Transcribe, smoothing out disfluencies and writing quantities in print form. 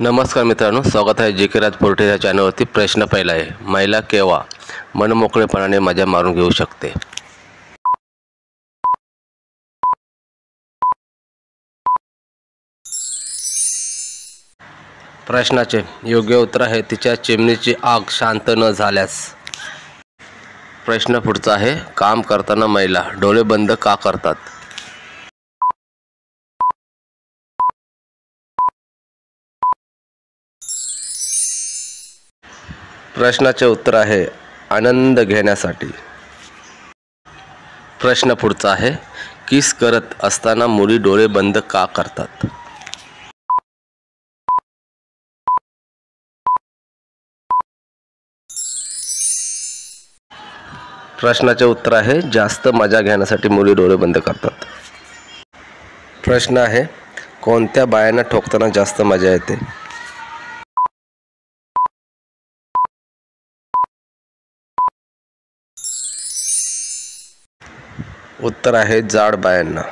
नमस्कार मित्रांनो, स्वागत आहे जे के राजपोर्टे या चॅनलवरती। प्रश्न पहिला आहे, महिला केव्हा मनमोकळेपणाने मजा मारून घेऊ शकते? प्रश्नाचे योग्य उत्तर आहे तिच्या चिमणीची आग शांत न झाल्यास। प्रश्न पुढचा आहे, काम करताना महिला डोळे बंद का करतात? प्रश्नाचे उत्तर आहे आनंद घेण्यासाठी। प्रश्न पुढचा आहे, किस करत असताना मुली डोळे बंद का करतात? प्रश्नाचे उत्तर आहे जास्त मजा घेण्यासाठी मुली डोळे बंद करतात। प्रश्न आहे, कोणत्या बायांना ठोकताना जास्त मजा येते? उत्तर आहे जाड बायांना।